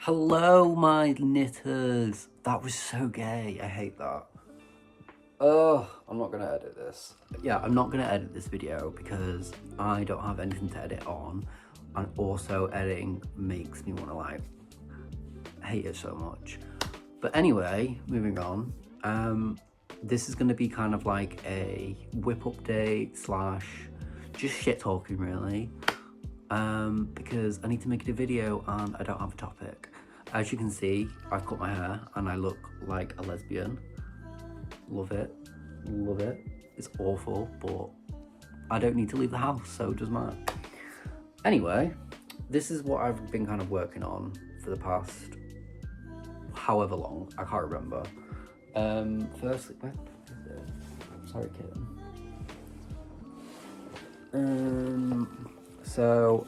Hello, my knitters. That was so gay. I hate that. Oh, I'm not gonna edit this. Yeah, I'm not gonna edit this video because I don't have anything to edit on, and also editing makes me want to like hate it so much. But anyway, moving on. This is gonna be kind of like a WIP update slash just shit talking really. Because I need to make it a video and I don't have a topic. As you can see, I've cut my hair and I look like a lesbian. Love it, love it. It's awful, but I don't need to leave the house, so it doesn't matter. Anyway, this is what I've been kind of working on for the past however long, I can't remember. Firstly, where is it? Sorry, kitten. So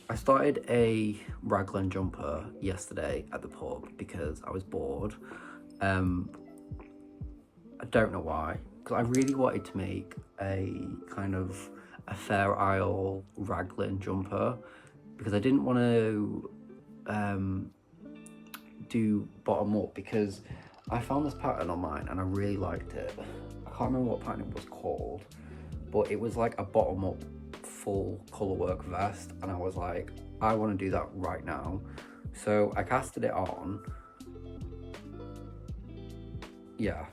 I started a raglan jumper yesterday at the pub because I was bored. I don't know why, because I really wanted to make a kind of a Fair Isle raglan jumper because I didn't want to do bottom up because I found this pattern online and I really liked it. I can't remember what pattern it was called, but it was like a bottom up full colour work vest, and I was like, I want to do that right now. So I casted it on. Yeah,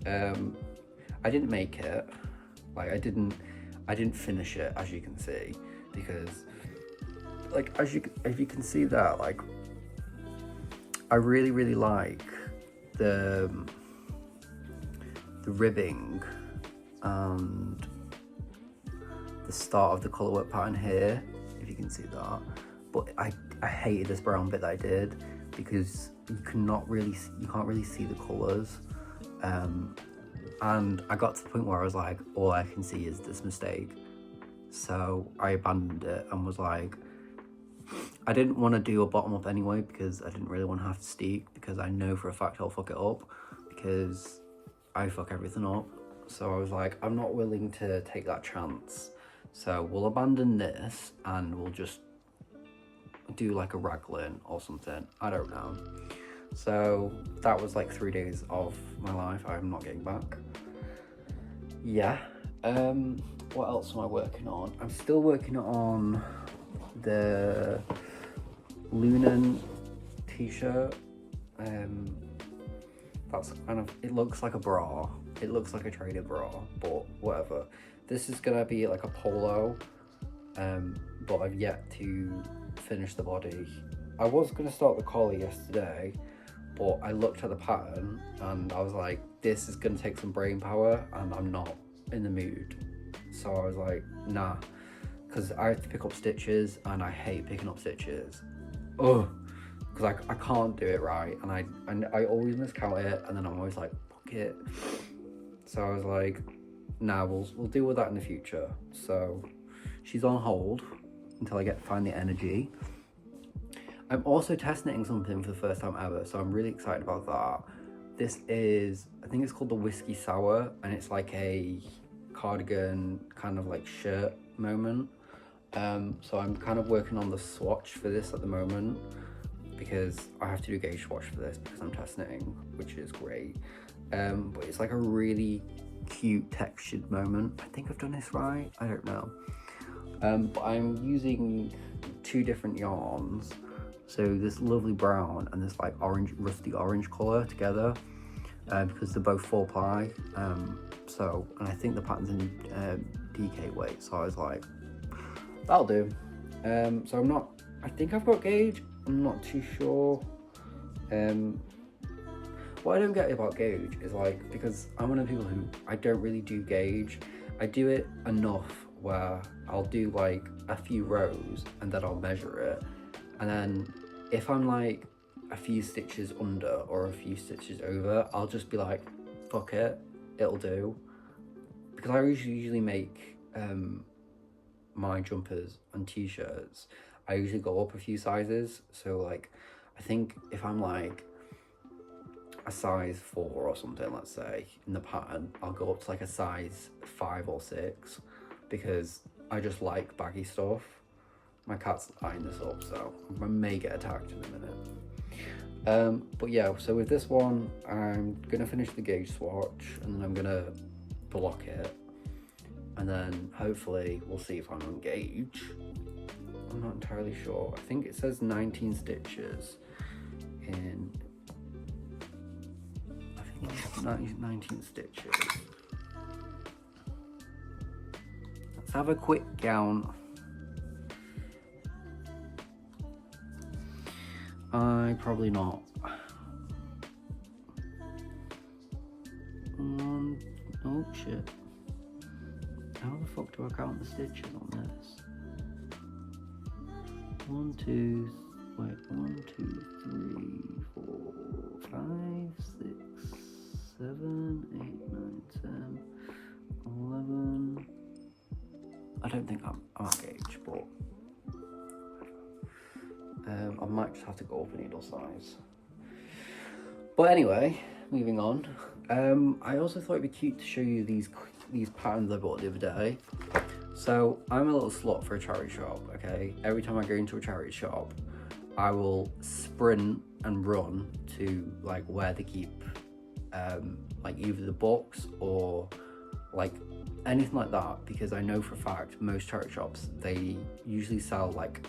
I didn't make it, like I didn't finish it, as you can see, because like as you can see that, like I really like the ribbing and the start of the colourwork pattern here, if you can see that. But I hated this brown bit that I did because you can't really see the colours. And I got to the point where I was like, all I can see is this mistake. So I abandoned it and was like, I didn't want to do a bottom up anyway because I didn't really want to have to steek, because I know for a fact I'll fuck it up because I fuck everything up. So I was like, I'm not willing to take that chance. So we'll abandon this and we'll just do like a raglan or something. I don't know. So that was like 3 days of my life I'm not getting back. Yeah. What else am I working on? I'm still working on the Lunan t-shirt. That's kind of, it looks like a bra. It looks like a trainer bra, but whatever. This is gonna be like a polo, but I've yet to finish the body. I was gonna start the collar yesterday, but I looked at the pattern and I was like, this is gonna take some brain power and I'm not in the mood. So I was like, nah, because I have to pick up stitches and I hate picking up stitches. Oh, because I can't do it right, and I always miscount it, and then I'm always like, fuck it. So I was like, nah, we'll deal with that in the future. So she's on hold until I find the energy. I'm also test knitting something for the first time ever, so I'm really excited about that. This is, I think it's called the Whiskey Sour, and it's like a cardigan kind of like shirt moment. So I'm kind of working on the swatch for this at the moment because I have to do gauge swatch for this because I'm test knitting, which is great. But it's like a really cute textured moment. I think I've done this right, I don't know. But I'm using 2 different yarns. So this lovely brown and this like orange, rusty orange colour together, because they're both 4-ply. And I think the pattern's in DK weight, so I was like, that'll do. So I think I've got gauge, I'm not too sure. What I don't get about gauge is like, because I'm one of the people who, I don't really do gauge. I do it enough where I'll do like a few rows and then I'll measure it. And then if I'm like a few stitches under or a few stitches over, I'll just be like, fuck it, it'll do. Because I usually make my jumpers and t-shirts, I usually go up a few sizes. So like, I think if I'm like a size 4 or something, let's say, in the pattern, I'll go up to like a size 5 or 6 because I just like baggy stuff. My cat's eyeing this up, so I may get attacked in a minute. But yeah, so with this one, I'm gonna finish the gauge swatch, and then I'm gonna block it, and then hopefully we'll see if I'm on gauge. I'm not entirely sure. I think it says 19 stitches in, I think it's 19 stitches. Let's have a quick count. Probably not. Oh shit. How the fuck do I count the stitches on this? 1, 2, 3, 4, 5, 6, 7, 8, 9, 10, 11. I don't think I'm on gauge, but I might just have to go up a needle size. But anyway, moving on. I also thought it'd be cute to show you these patterns I bought the other day. So I'm a little slut for a charity shop, okay? Every time I go into a charity shop, I will sprint and run to like where they keep like either the books or like anything like that, because I know for a fact most charity shops, they usually sell like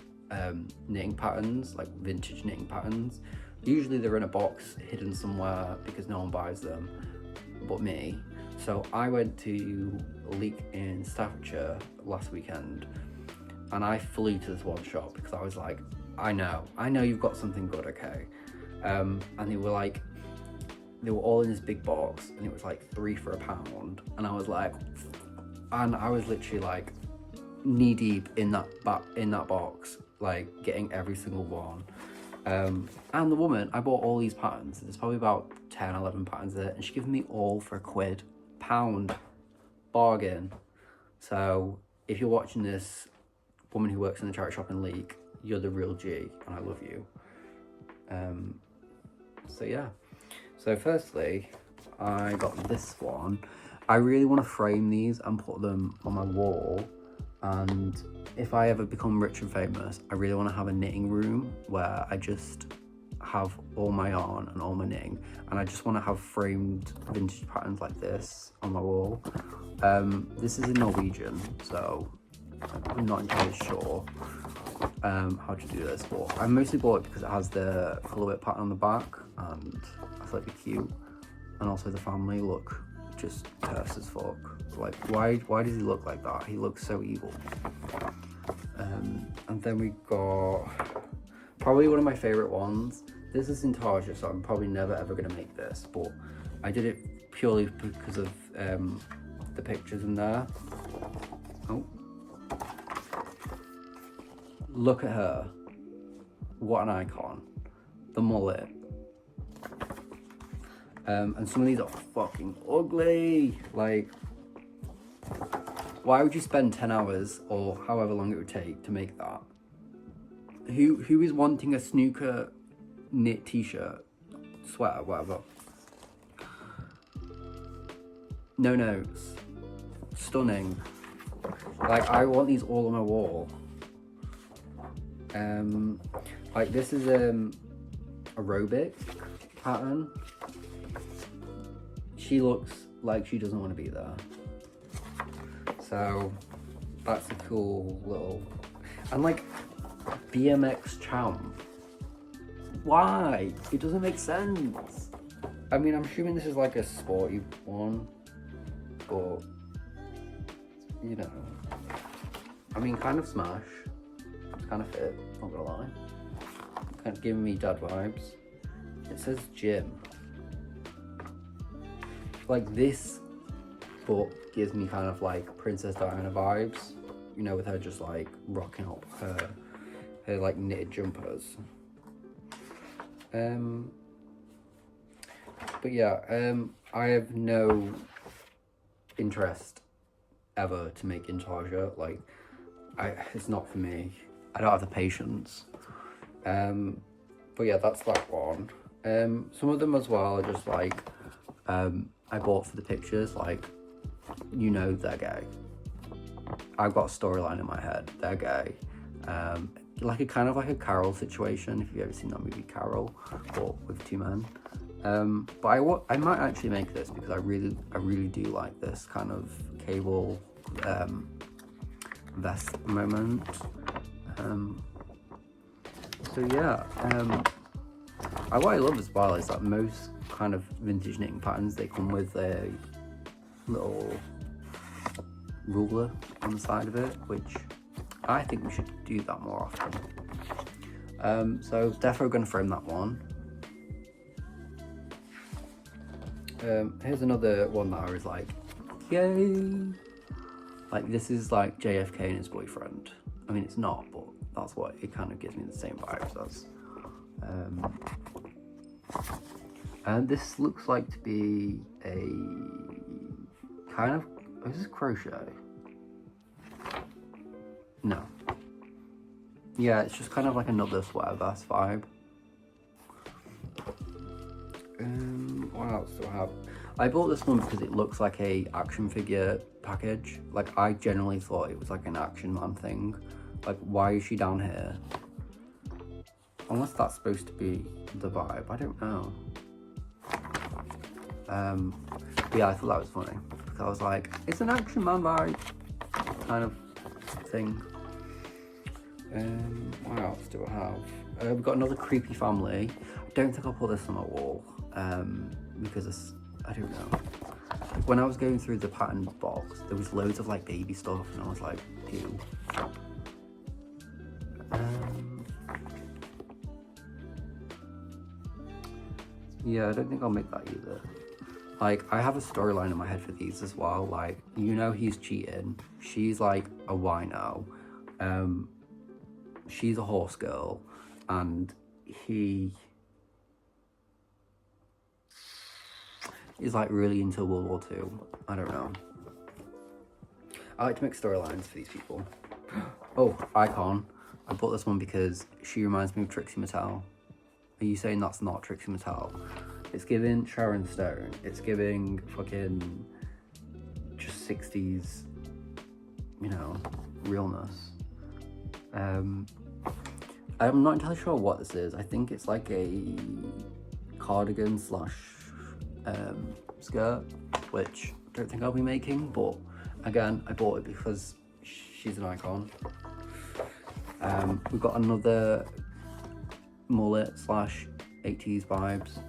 knitting patterns, like vintage knitting patterns. Usually they're in a box hidden somewhere because no one buys them but me. So I went to Leek in Staffordshire last weekend, and I flew to this one shop because I was like, I know you've got something good, okay? And they were all in this big box, and it was like 3 for £1, and I was literally like knee deep in that box, like getting every single one. And the woman, I bought all these patterns. There's probably about 10, 11 patterns there, and she gave me all for £1. Bargain. So if you're watching this, woman who works in the charity shop in Leek, you're the real G, and I love you. So yeah. So firstly, I got this one. I really want to frame these and put them on my wall, and if I ever become rich and famous, I really want to have a knitting room where I just have all my yarn and all my knitting, and I just want to have framed vintage patterns like this on my wall. This is in Norwegian, so I'm not entirely sure how to do this, but I mostly bought it because it has the colour WIP pattern on the back, and I thought it'd be cute. And also the family look just cursed as fuck. Like, why does he look like that? He looks so evil. And then we got probably one of my favorite ones. This is in Tarja, so I'm probably never ever gonna make this, but I did it purely because of the pictures in there. Oh, look at her, what an icon. The mullet. And some of these are fucking ugly. Like, why would you spend 10 hours or however long it would take to make that? Who is wanting a snooker knit t-shirt, sweater, whatever? No notes. Stunning. Like, I want these all on my wall. Like, this is aerobic pattern. She looks like she doesn't want to be there. So that's a cool little, and like BMX champ. Why? It doesn't make sense. I mean, I'm assuming this is like a sporty one, but you know, I mean, kind of smash. It's kind of fit, not gonna lie. Kind of giving me dad vibes. It says gym. Like, this book gives me kind of like Princess Diana vibes, you know, with her just like rocking up her like knitted jumpers. But yeah, I have no interest ever to make intarsia. Like, it's not for me. I don't have the patience. But yeah, that's that one. Some of them as well are just like I bought for the pictures, like, you know, they're gay. I've got a storyline in my head, they're gay. like a kind of like a Carol situation, if you've ever seen that movie Carol, but with two men. But I might actually make this because I really do like this kind of cable vest moment. So yeah, what I love as well is that most kind of vintage knitting patterns, they come with a little ruler on the side of it, which I think we should do that more often. So definitely going to frame that one. Here's another one that I was like, yay! Like, this is like JFK and his boyfriend. I mean, it's not, but that's what it kind of gives me the same vibes as. And this looks like to be a kind of, is this crochet? No. Yeah, it's just kind of like another sweater vest vibe. What else do I have? I bought this one because it looks like a action figure package. Like, I generally thought it was like an Action Man thing. Like, why is she down here? Unless that's supposed to be the vibe, I don't know. But yeah, I thought that was funny because I was like, it's an Action Man vibe kind of thing. What else do I have? We've got another creepy family. I don't think I'll put this on my wall because it's, I don't know. Like, when I was going through the pattern box, there was loads of like baby stuff, and I was like, ew. Yeah, I don't think I'll make that either. Like, I have a storyline in my head for these as well. Like, you know, he's cheating. She's like a wino. She's a horse girl, and he is like really into World War II. I don't know. I like to make storylines for these people. Oh, Icon. I bought this one because she reminds me of Trixie Mattel. Are you saying that's not Trixie Mattel? It's giving Sharon Stone. It's giving fucking just 60s, you know, realness. I'm not entirely sure what this is. I think it's like a cardigan slash skirt, which I don't think I'll be making, but again, I bought it because she's an icon. We've got another mullet slash 80s vibes.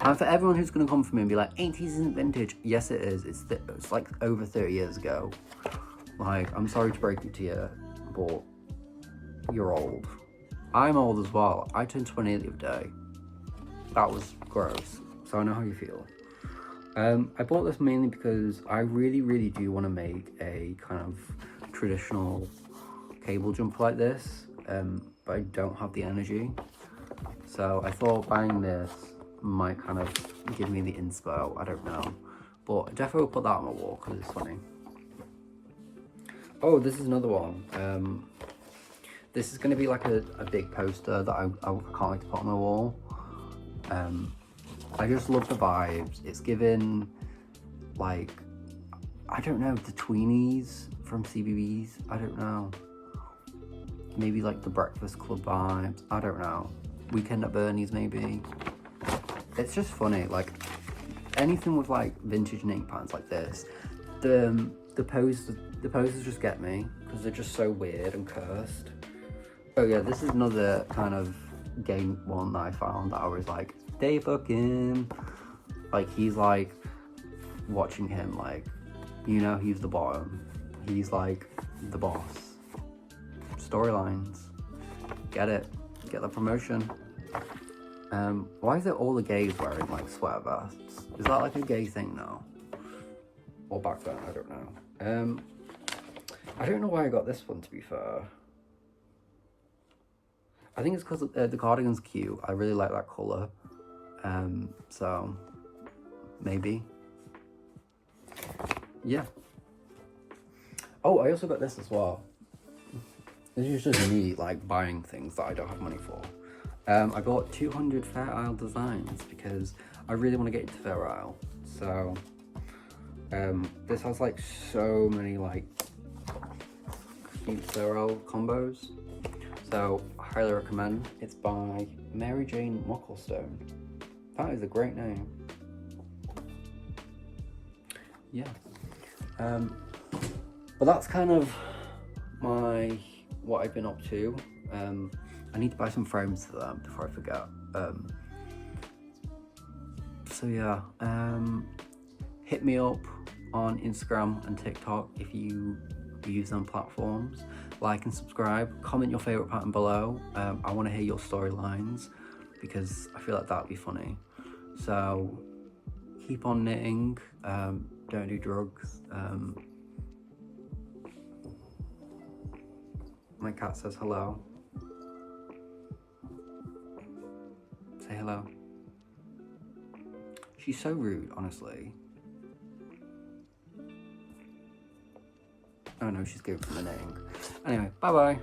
And for everyone who's going to come for me and be like, 80s isn't vintage, yes it is. It's like over 30 years ago. Like, I'm sorry to break it to you, but you're old. I'm old as well. I turned 20 the other day. That was gross, so I know how you feel. I bought this mainly because I really do want to make a kind of traditional cable jumper like this, but I don't have the energy. So I thought buying this might kind of give me the inspo, I don't know. But I definitely will put that on my wall because it's funny. Oh, this is another one. This is going to be like a big poster that I can't wait to put on my wall. I just love the vibes. It's given, like, I don't know, the tweenies from CBBS. I don't know. Maybe like the Breakfast Club vibes. I don't know. Weekend at Bernie's maybe. It's just funny. Like, anything with like vintage knitting patterns like this. The poses just get me because they're just so weird and cursed. Oh yeah, this is another kind of game one that I found that I was like, they fucking, like, he's like watching him, like, you know, he's the bottom, he's like the boss. Storylines, get it, get the promotion. Why is it all the gays wearing like sweater vests? Is that like a gay thing now? Or back then, I don't know. I don't know why I got this one, to be fair. I think it's because the cardigan's cute. I really like that colour. So maybe. Yeah. Oh, I also got this as well. This is just me like buying things that I don't have money for. I bought 200 Fair Isle designs because I really want to get into Fair Isle. So this has like so many like cute Fair Isle combos. So I highly recommend. It's by Mary Jane Mucklestone. That is a great name. Yeah. But that's kind of what I've been up to. I need to buy some frames for them before I forget. So yeah, hit me up on Instagram and TikTok if you use them platforms. Like and subscribe. Comment your favorite pattern below. I want to hear your storylines because I feel like that'd be funny. So keep on knitting. Don't do drugs. My cat says hello. Say hello. She's so rude, honestly. Oh no, she's good for the knitting. Anyway, bye bye.